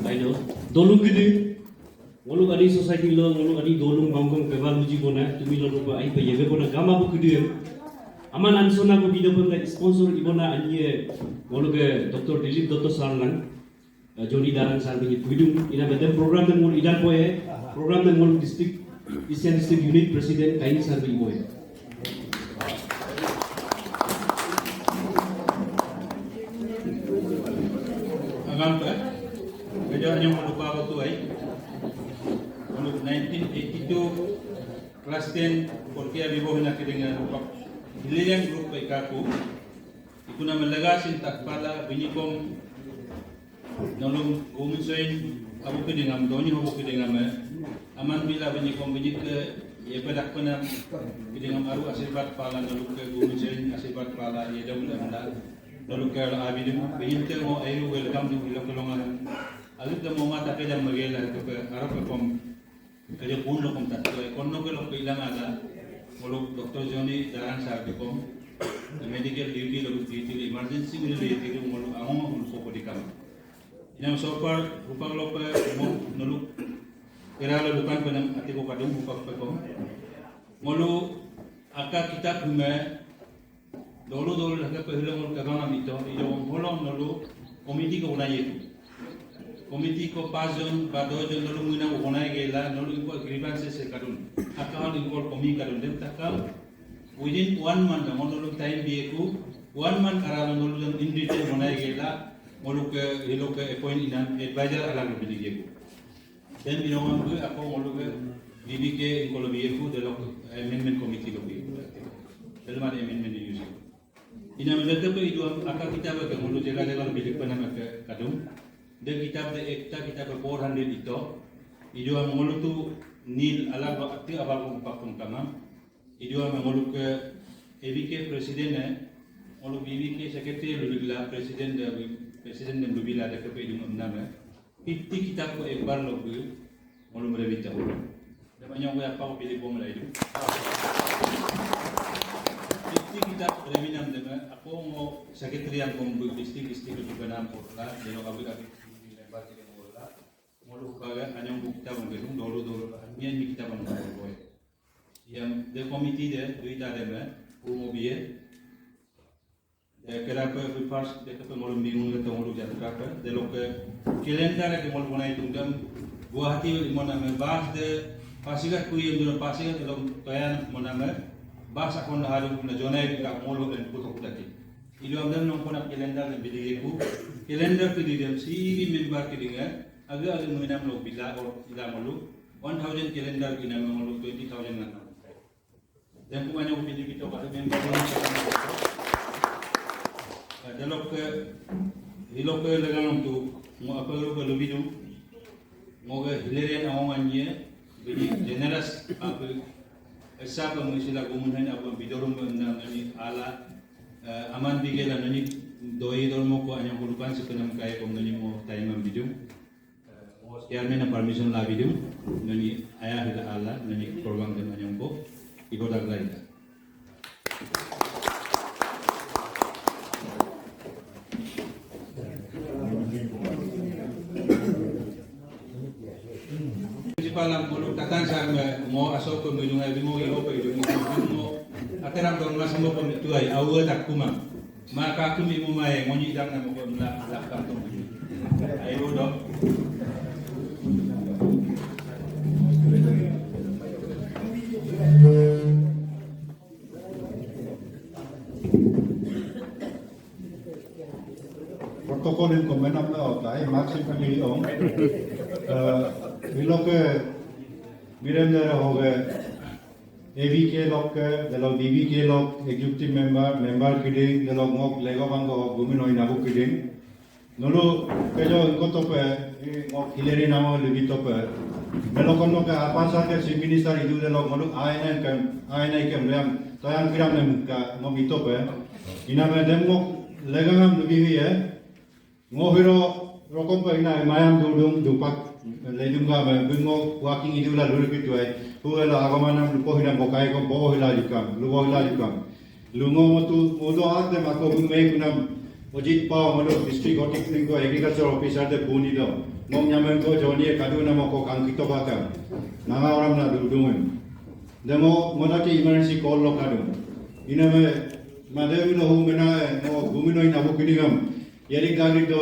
Ayo, dolung gede. Ngolu adi society lo, ngolu adi dolung bangkong kebal muji bona, tumi lo rupa ai pe yebe bona gama bu gede. Aman ansona ko video pun sponsor ibona anye ngolu ke Dr. Dilip Dotto Sarlang, Joni Darang Sarbi Kuidung, ina beda program dan ngolu idan poe, program dan ngolu district Eastern District Unit President Kain Sarbi poe. Agam Kejar yang lupa waktu ay, untuk 1982 kelas 10 Korkia Vivo na dengan Hiliang Group ay kaku, iku na malagasin takpala binikom nolong kumisoin abu kedingam doni abu kedingam aman bila binikom binik ke ya pedak pena kedingam aru asirbat pala nolong ke kumisoin asirbat pala ya daun anda nolong ke abidum binik mo ayu welcome to ilong Alit na mo mata kaya magela ke arap kom kaya puno kom tatlo kono ko lo ilang ala mo Dr. Johnny Darang Sarbi kom medical duty lo duty emergency mo duty mo amo ko di kam ina so far upang lo pa mo nulu kira lo bukan panam ati ko kadung upang pa kom mo aka kita kume dolo laga pa hilang mo kagama mito ilo holong nulu komiti ko na yetu komiti ko pajon badojon nolu muna ukonai gela nolu inko grievances se kadun akal inko komi kadun dem takal within 1 month nolu time bieku 1 month karalo nolu dem indite monai gela nolu ke hilo ke appoint inan advisor ala nolu bieku then binong ko ako nolu ke dibike inko bieku de amendment committee ko bieku dalam amendment use ina melete ko idu akal kita ba ke nolu jaga bilik panama ke kadun dan kitab de ekta kitab 400 itu idua mengolu tu nil ala bakti abal kumpakum kama idua mengolu ke EBK presiden mengolu BBK sekretari lubila presiden dan lubila de kepe idung nama pitti kitab ko ekbar lobu mengolu merevita dan banyak ko apa ko pilih bom itu pitti kitab reminam de ako mo sekretari yang kombu district lu benam porla de lo abik Mulu kaga anyong kita menggelung dolo nian kita menggelung boy. Yang the committee de duita de me umobie de kerapa first de ke mulu bingung le tong jatuh kapa de lo ke kalender ke mulu bunai tungdam Guwahati mona me bas de pasigat kuy yung pasigat lo toyan mona me bas akon haru na jonay ka mulu en putok daki. Ilu amdan nong pona kalender de bidigeku kalender ke didem si member ke dinga agak menginam lo bila or tidak malu 1000 kalender kita malu 20,000 nak dan kumanya upili kita pada member dalam ke hilok ke legang tu mau apa lo ke lebih tu mau ke hilerian awangannya jadi generous apa esa pengisila gumunhan apa bidorum nani ala aman bigela nani doi dormo ko anyang hulupan sepenam kaya ko nani mo time bidum Chairman na permission labi dum nani ayah hila ala nani program dan anyong ko ibodag lain. Principal ang mulu tatan sa mo aso ko minung ay bimo ilo pa ilo mo ateram dong mas mo pun itu ay awu tak kumang maka kumi mo may ngoni dang na mo na lakam to ayo dong protokol yang komenam lah otai maksud kami ong wilok ke miranda hoge AVK lok ke dalam BBK lok executive member kiding dalam ngok lego bangko gumin oi nabu kiding nulu kejo ingko tope ngok hileri nama lebih tope melokon no ke apa saja si minister itu dalam ngok aina kem lem toyan kiram lem ka ngok tope ina me dem ngok legangam lebih ya ngohiro rokom pa ina mayam dudung dupak ledung ga bingo walking idula lulu pitu ai huela agamana lupo hina bokai ko bo hila jukam lungo motu modo ate mako bume kunam Ojit pa ngolo district horticulture ko agriculture officer de puni do. Mong nyaman ko joni kaduna mo ko kang kito bakam. Nanga oram na dudungun. Demo modaki emergency call lo kadu. Iname madewi lo humena no gumino inabu kidigam. Yeri gagri do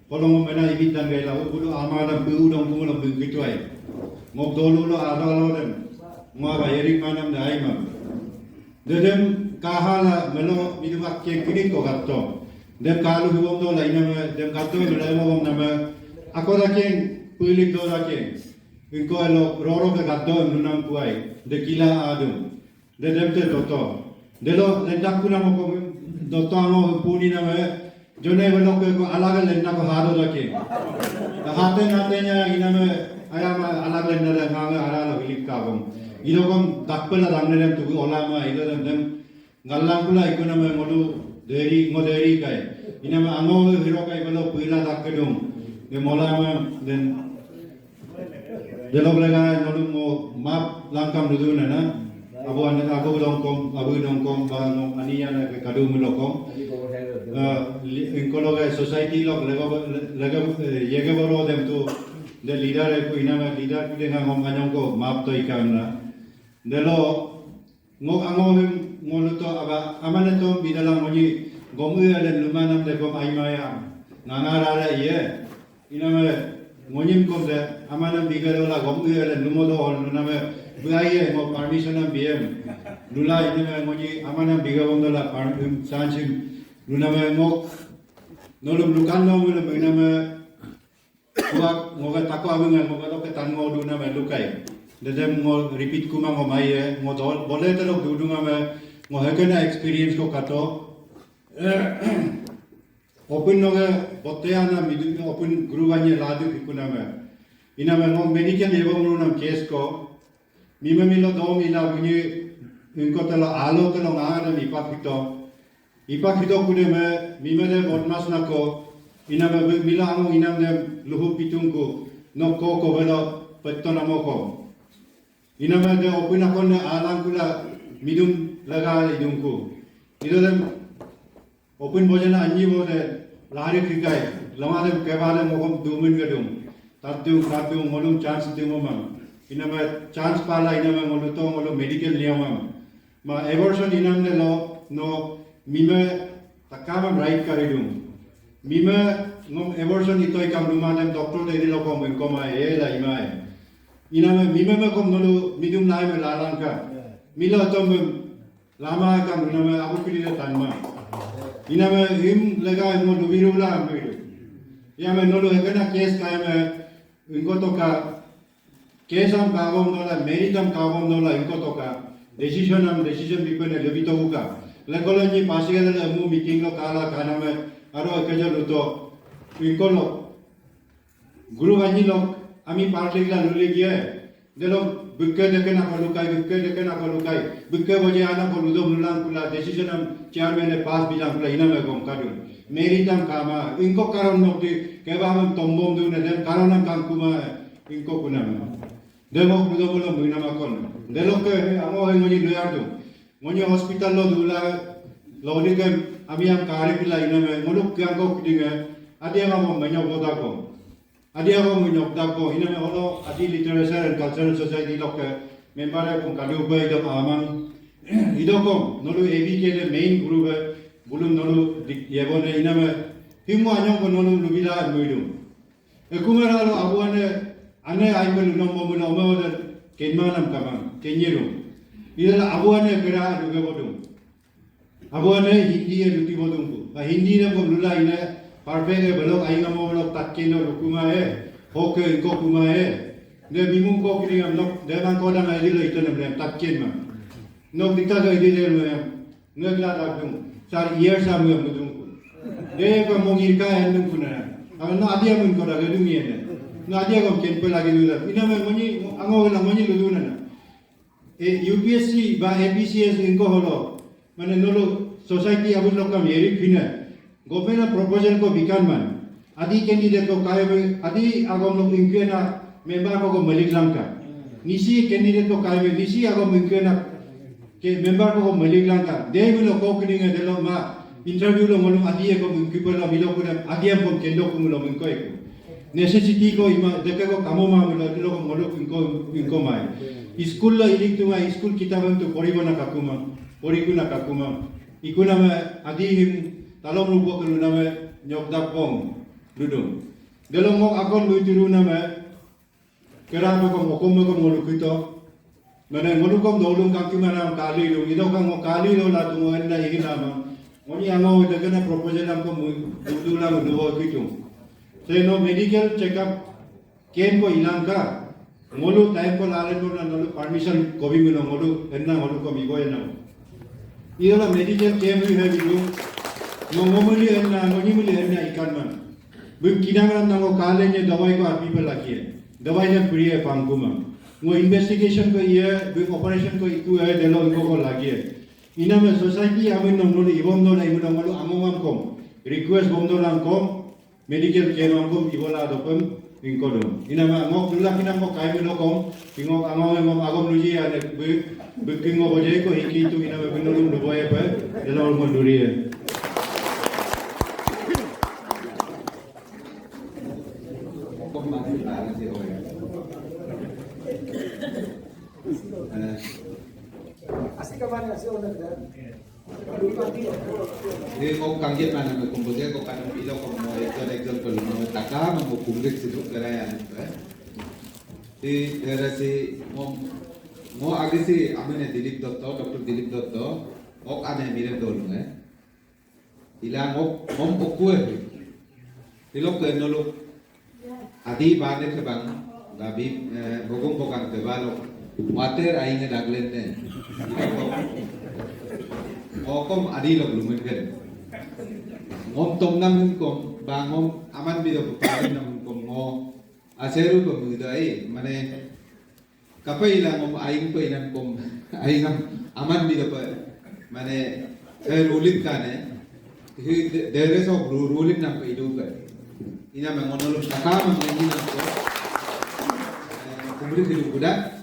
kolong mena ibitan gela udu amala bu dong kumulo begitu ai. Mok dolu lo adalo dem. Mo ba yeri manam dai mam. Dedem kahala melo midumak ke kidik ko gatto. Dem kalu hubom do lainama dem gatto do laimo nama ako dakin pulik do dakin. Inko elo roro ke gatto nunam kuai. De kila adum. De dem te toto. Delo lendak kuna mo ko dotto amo puni nama jone velo ko alag lenna ko hado dakin. Hate natenya iname ayama alag lenna da nganga arala hilik kabom. Ilogam dakpela damne dem tu olama ilodem dem ngalang pula ikunama modu deri moderi kai inama ango hero kai balo puila dakkedum de molama den delog lega nodum mo map langkam duduna na abu dongkom ba no aniya na ke kadum lokom inkologa society log lega yege boro dem tu de leader ko inama leader de ngam nganyong ko map to ikamna delo ngok angom ngoluto aba amane to bidalang moji gomu ale lumanam de gom aimaya nangarala ye iname monyim kom de amana bigarola gomu ale lumodo hol name buaye mo permission am biem lula iname moji amana bigarondola parm sanchim luname ngok nolom lukan no mule iname buak ngoga takwa bunga ngoga to ketango luname lukai dedem mo repeat kuma mo mai mo dol bole telo dudunga me mo hekena experience ko kato open noge boteana midu open gruvanye ladu ikuna me ina me mo medical evo munam case ko mime milo do mila bunyi inko telo alo telo ngara mi ipakito kude me mime de botmas na ko ina me mila amo inam de luhu pitungku no ko velo petona mo ko inama de opina konne alang kula midum laga idungku ido dem opin bojana anji bode lari kikai lama dem kebale mokom dumin gedum tadum molum chance dimoma inama chance pala inama moluto molu medical niyama ma abortion inam de lo no mime takama right karidum mime ngom abortion itoi kam duma dem doctor de lo kom koma la imai iname mimeme kom nolu midum naime lalangka milo tom lama kam iname abu kidira tanma iname him lega mo dubirula ambidu yame nolu ekena case kaime inko toka case am kagom nola meritam kagom nola inko toka decision bipene lebito uka legolo ni pasigala mu meeting lo kala kaname aro ekejo luto inko lo guru banyi lo ami party la lule gye delo bukke dekena palukai bukke boje ana poludo mulan kula decision am chairman e pass bilang kula ina me gom kadu meri tam kama inko karon nokti keba am tombom du ne dem karon kam kuma inko kuna demo budo bulo muina makon delo ke amo he ngoni duardu ngoni hospital lo dula lodi ke ami am kare pila ina me ngoluk kyang ko kidinga adi am manyo boda ko adi ako minok dako ina me holo adi literature and cultural society lok member ko kadu bay do amang ido ko nolu ABK le main group bulum nolu yebone ina me himu anyo ko nolu lubila muidum ekumara lo abuane ane aimel no mo no mo kenmanam kamang kenyeru ida abuane kera duge bodum abuane hindi e duti bodum ko hindi ne ko lula ina parpege belok ainga mo belok takkeno lukuma hoke ko kuma ne bimun ko kiriam nok devan ko dang ai le itene blem takken ma nok dikta ga ide le ne gla da dum sar year sa mu dum ko de ko mo girka en kuna amen no adia mun ko da ga dum yene no adia ko ken pe lagi dula ina me moni ango la moni lu na UPSC ba APCS inko holo mane nolo society abun lokam yeri khina government proposal ko bikan man adi candidate ko kaya adi agom lo ingkena member ko malik langka nisi candidate ko kaya nisi agom ingkena ke member ko malik langka de bilo ko kininga delo ma interview lo ngolung adie ko mungkipa lo milo ko adiam ko kendo ko lo mungko eko necessity ko ima deke ko kamo ma milo lo ko ngoluk inko mai school lo ilik tu mai school kita bantu poribona kakuma ikuna ma adihim talom rubo ko na ma nyokda pom ludum delong mo akon muituru na ma kera ko mokom ko ngoluk ito mana ngolukom dolung kakimana kali lo ido kang mo kali lo la tu mo enda iginama Oni amo ito na proposal ang ko mudula mo duwa kitung. So no medical checkup ken ko ilang ka. Ngolu time ko lalen ko na ngolu permission kobi mo ngolu enna ngolu ko migo enna. Ila medical camp we have you. Ngomuli enna ngoni muli enna ikan man. Bim kinangan nango kale nye dawai ko army pe lakiye. Dawai nye priye pangkuma. Ngo investigation ko ye bim operation ko iku hai delo ko lakiye. Ina me society amin nongolo ibondo na imuno ngolo amongam kom request bondo lang kom medical care kom ibola adopem ingkodom ina ma ngok dula kina ko kai mino kom ingok among ngom agom luji ane be kingo boje ko hiki tu ina me binulum duboye pa delol mo duriye kom ma ni la se hoy Así que van a hacer una Ini kau kaget mana me kumpuja kau kan bilo kau mau ekor kalau mau taka mau kumpuja situ keraya di daerah si mau agak si amene Dilip Dotto Dr. Dilip Dotto ok ane mirip dulu ilang ok okue dilok ke nolo adi bane ke bang gabi bogong bogang ke balok water aingnya daglen ne Okom adilog lumen ngom tom nam kom bangom aman bido parin nam kom ngo aseru ko mudai mane kapai la ngom aing ko inan kom aingam aman bido pa mane ruling kane there is of ruling nam ko idu ka ina mangonolo takam ngi nam ko kumri dilu budak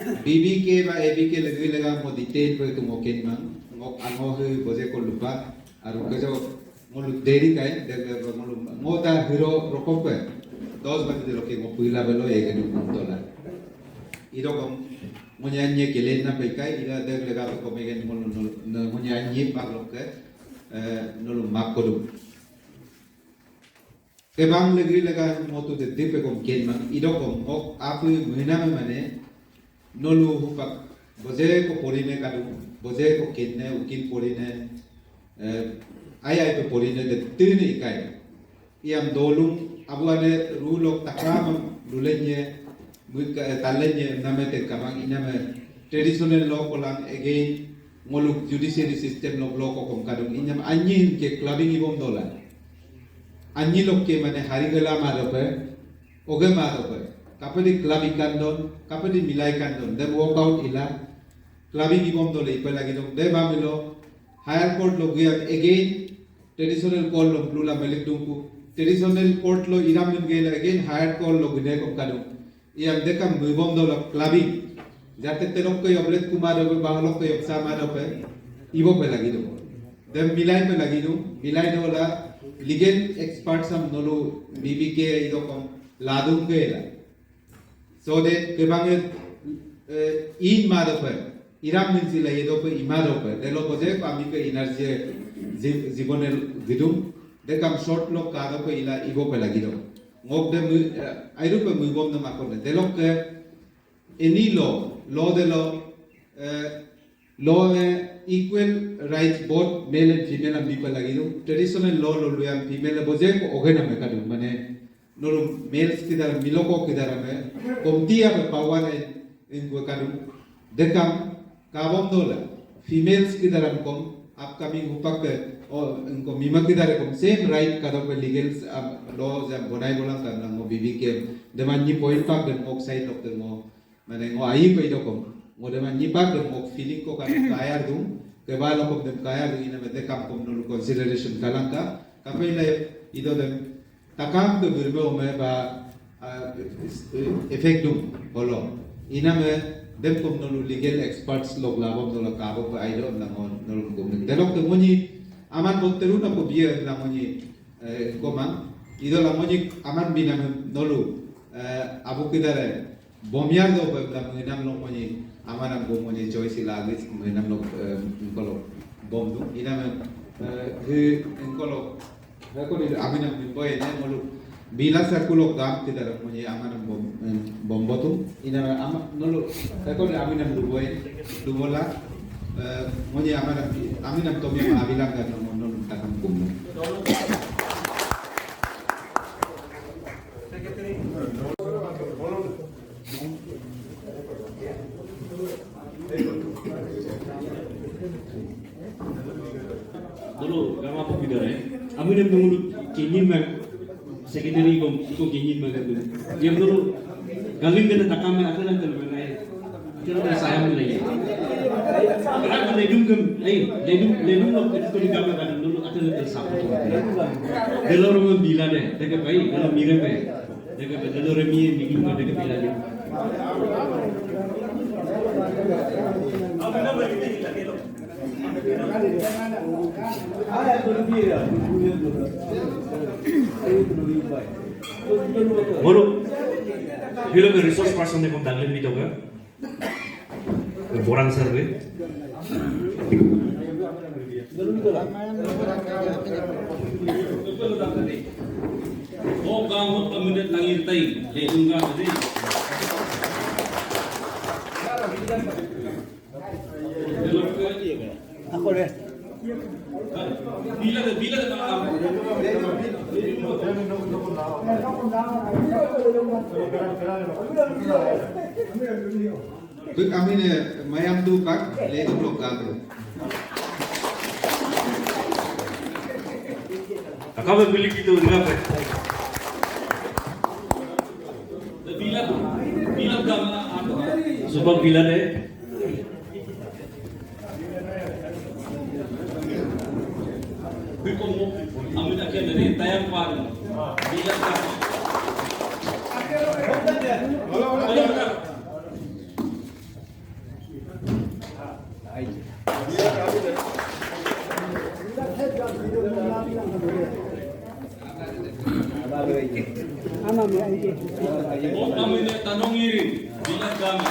BBK ba ABK lagi lega mo detail ko itong oken man ngok ano he boje ko lupa aru kejo ngolu deri kai de ngolu ta hero rokop pe dos bati de lo que mo pila belo e que no $1 iro kom mo nyanye kelen na pe kai ira de lega ko me gen mo no nyanye pa lo ke no lo makolu ke bang lagi lega mo tu de pe kom ken man iro kom ok apu mena mane nolu hupak boje ko porine kadu boje ko kidne ukil porine ay pe porine de tini kai iam dolung abuane rulok takam lulenye muka talenye namete kamang iname traditional law kolang again ngoluk judiciary system no law ko kom kadung inyam anyin ke clubbing ibom dola anyi lok ke mane harigala marope oge marope kapadi clubbing kandon kapadi milai kandon then walk out ila clubbing ibom dole ipa lagi dong de bamilo higher court lo gya again traditional court lo blula melik dungku traditional court lo iram min gela again higher court lo gune kom kadu iam dekam ibom dole clubbing jate terok ko yoblet kumar obe banglok ko yopsa marope ibo pe lagi dong then milai pe lagi dong milai dola legal experts am nolo BBK ido kom ladung gela so that kebange in madoper iram min sila yedo pe imadoper delo boje kami ke energy জীবনের gidum dekam short lok kado pe ila ibo pe lagi do ngok de airu pe mugom na makone delok ke any law de law equal rights both male and female am people lagi do traditional law lo am female boje ko ogena me kadu mane nolo males kidar miloko kidar me komtia be pawan in ko kadu dekam kabom dola females kidar kom upcoming upak इनको मीमक की दारे को same right करो पे legal law जब बनाए बोला करना मो बीबी के दमानी पॉइंट पाक दन मो साइड ऑफ द मो मैंने मो आई पे दो को मो दमानी पाक दन मो फीलिंग को का कायर दूं के बाल को दम कायर दूं इने में दे काम को नो कंसीडरेशन कलंका कपैले इदो दम तकाम के बिरबे में बा इफेक्ट दूं बोलो इना में dem kom nolu legal experts log labom nolu kabo pa aido langon nolu gumeng delok temoni aman botteru na ko bier lamoni komang ido lamoni aman binam nolu abu kidare bomiar do ba lamoni nam lomoni aman gomoni choice lagis menam lok kolo bom du inam he kolo ko ni aminam boy ne molu bila sakulok gam kidare moni aman bom botum ina ama nolu ko ni aminam du boy du mola moni aminam to mi ma bilang kan nolu takam kum Dulu gama apa bidara ya? Amin yang dulu kinin mak secondary ko kinin mak itu. Dia dulu galin kena takam mak akan kalau berai. Kalau dah saya mulai. Karena ledung lo itu di gama kan dulu akan tersapu tu. Kalau orang bila deh, dekat bayi, kalau mirip eh, dekat kalau remi bikin mana dekat bila dia. Baru, bila ke resource person yang kontak lebih tahu kan? Borang survey. Oh, kamu peminat langit tay, ledung kamu tadi. Ako deh. Bila kamu. Bik amine mayam du kak ledung lok gam Kamu beli gitu berapa? Bila kamu apa? Sebab bila deh. Bikom amin akan dari tayang pan. Bila kamu. Oh kami ni tanong iri bila kami.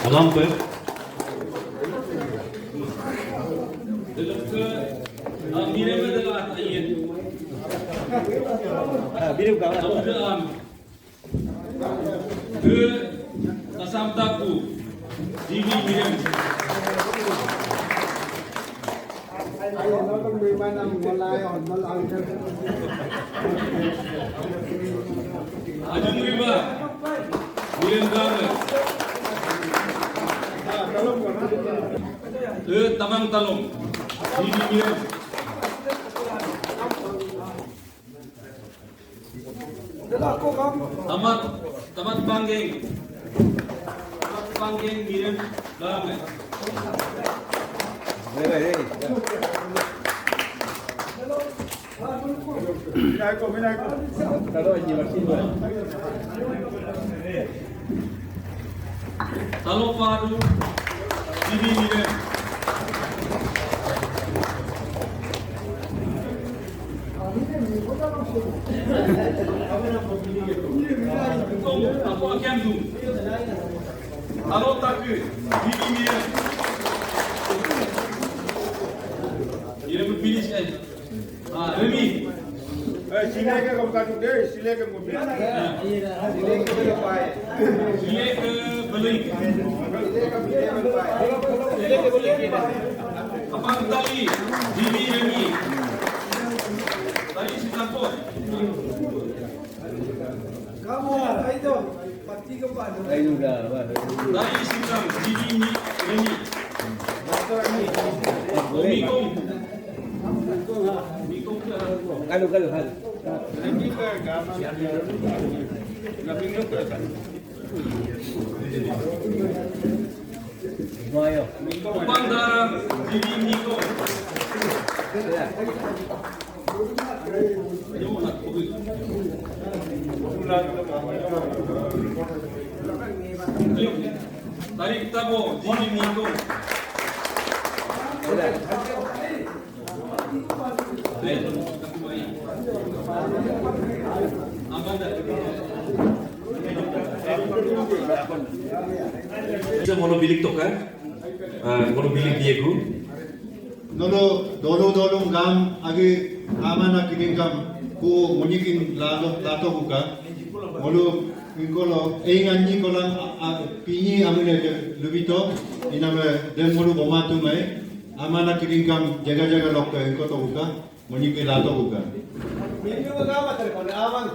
Alam pe. Dalam ke mire me dalam atayen. Biru kau. Dalam ke kasam taku. Dini mire. Nó có bị mai năm online on online thôi. Ajung riba. Mire kami. Tamang talong. Dini mire. Tamat panggeng mirem lame. Talo padu dini mirem. Aku akan tu. Kalau tak ke, ini dia. Dia berpilih saja. Remy. Sile ke kau kata dia, sile ke mobil. sile ke berpai Sile ke beli. sile ke berpai Apa tali? Dini Remy. Tali si Tampon. Kamu itu pati ke pada. Tali si Tam. Dini Remy. Mikong. Mikong ke? Kalau. Ini ke gambar. Lebih nak kan? Kupang darang. Dini Mikong. Ayun nak kopi. Tarik tabo, Jimmy Moto. Isa mono bilik to ka? Mono bilik Diego. Nolo dolong gam agi amana kiting gam ku monikin lato buka. Molo ingkolo enganyi kolang pinyi amune lubito iname den molo bomatu mai amana kiting gam jaga lok ingko to buka monikin lato buka. Minggu berapa terkona aman?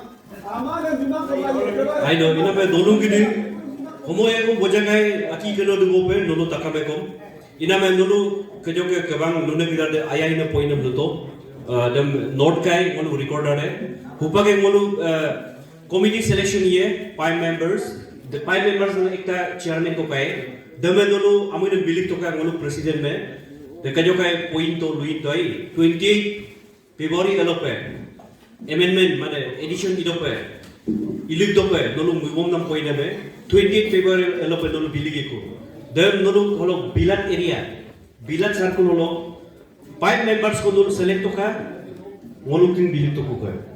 Aman dan cuma kembali. Ai do iname dolung gidi. Homoe ko bojagai aki keno dugo pe nolo takame kom. Iname nolo kejoke kebang nune kidade ayai na poinam luto. Dem note kai molo recorder hai. Hupage molo committee selection ye 5 members. The 5 members na ekta chairman ko kai. Deme nolo amune bilik to kai molo president me. The kejoke point to luit doi 28 February elope. Amendment mane edition idope. Ilik dope nolo mugom nam poin me. 28 February elope nolo bilik ko. Then nolo holo bilat area. Bilat circle holo 5 members ko nolo select to ka. Ngolo king bilik to ko ka.